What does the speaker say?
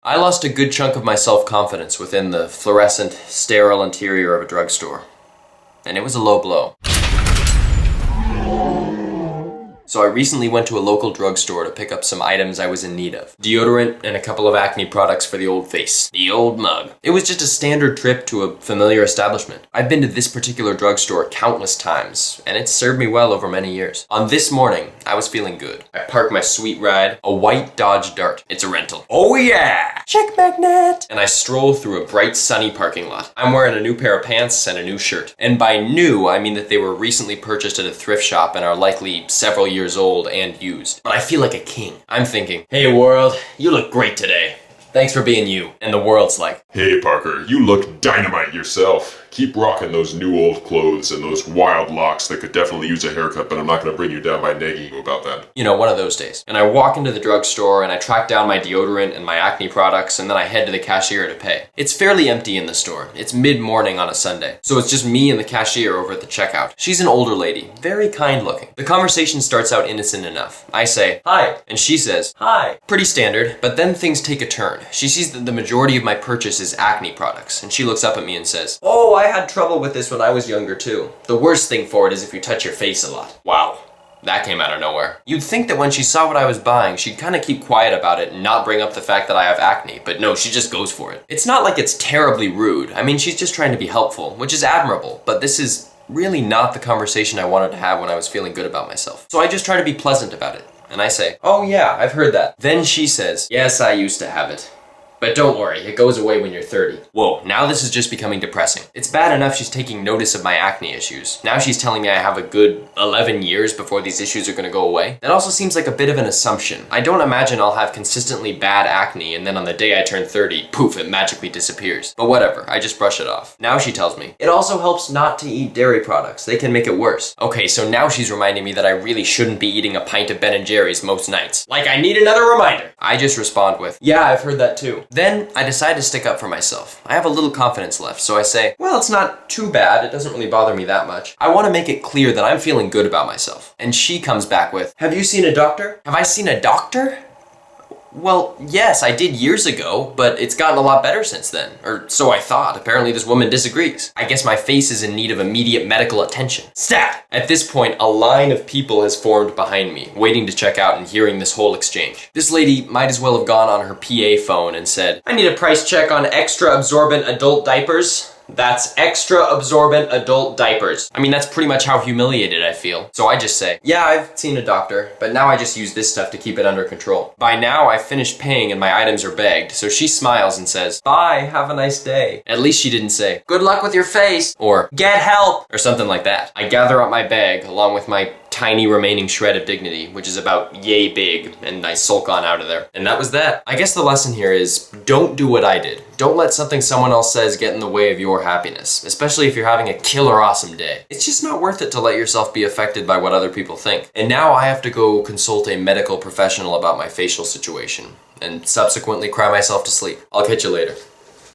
I lost a good chunk of my self-confidence within the fluorescent, sterile interior of a drugstore. And it was a low blow. So I recently went to a local drugstore to pick up some items I was in need of. Deodorant and a couple of acne products for the old face. The old mug. It was just a standard trip to a familiar establishment. I've been to this particular drugstore countless times, and it's served me well over many years. On this morning, I was feeling good. I parked my sweet ride, a white Dodge Dart. It's a rental. Oh yeah! Check magnet! And I stroll through a bright sunny parking lot. I'm wearing a new pair of pants and a new shirt. And by new, I mean that they were recently purchased at a thrift shop and are likely several years old and used. But I feel like a king. I'm thinking, hey world, you look great today. Thanks for being you. And the world's like, hey Parker, you look dynamite yourself. Keep rocking those new old clothes and those wild locks that could definitely use a haircut, but I'm not going to bring you down by nagging you about that. You know, one of those days. And I walk into the drugstore and I track down my deodorant and my acne products, and then I head to the cashier to pay. It's fairly empty in the store. It's mid-morning on a Sunday. So it's just me and the cashier over at the checkout. She's an older lady, very kind looking. The conversation starts out innocent enough. I say, hi, and she says, hi. Pretty standard, but then things take a turn. She sees that the majority of my purchase is acne products, and she looks up at me and says, oh, I had trouble with this when I was younger too. The worst thing for it is if you touch your face a lot. Wow. That came out of nowhere. You'd think that when she saw what I was buying, she'd kind of keep quiet about it and not bring up the fact that I have acne, but no, she just goes for it. It's not like it's terribly rude. I mean, she's just trying to be helpful, which is admirable, but this is really not the conversation I wanted to have when I was feeling good about myself. So I just try to be pleasant about it, and I say, oh yeah, I've heard that. Then she says, yes, I used to have it. But don't worry, it goes away when you're 30. Whoa, now this is just becoming depressing. It's bad enough she's taking notice of my acne issues. Now she's telling me I have a good 11 years before these issues are gonna go away. That also seems like a bit of an assumption. I don't imagine I'll have consistently bad acne and then on the day I turn 30, poof, it magically disappears. But whatever, I just brush it off. Now she tells me, it also helps not to eat dairy products. They can make it worse. Okay, so now she's reminding me that I really shouldn't be eating a pint of Ben & Jerry's most nights. Like I need another reminder. I just respond with, yeah, I've heard that too. Then I decide to stick up for myself. I have a little confidence left, so I say, well, it's not too bad. It doesn't really bother me that much. I want to make it clear that I'm feeling good about myself. And she comes back with, have you seen a doctor? Have I seen a doctor? Well, yes, I did years ago, but it's gotten a lot better since then. Or so I thought. Apparently this woman disagrees. I guess my face is in need of immediate medical attention. Stat! At this point, a line of people has formed behind me, waiting to check out and hearing this whole exchange. This lady might as well have gone on her PA phone and said, I need a price check on extra absorbent adult diapers. That's extra absorbent adult diapers. I mean, that's pretty much how humiliated I feel. So I just say, yeah, I've seen a doctor, but now I just use this stuff to keep it under control. By now, I've finished paying and my items are bagged, so she smiles and says, bye, have a nice day. At least she didn't say, good luck with your face, or get help, or something like that. I gather up my bag along with my tiny remaining shred of dignity, which is about yay big, and I sulk on out of there. And that was that. I guess the lesson here is, don't do what I did. Don't let something someone else says get in the way of your happiness, especially if you're having a killer awesome day. It's just not worth it to let yourself be affected by what other people think. And now I have to go consult a medical professional about my facial situation, and subsequently cry myself to sleep. I'll catch you later.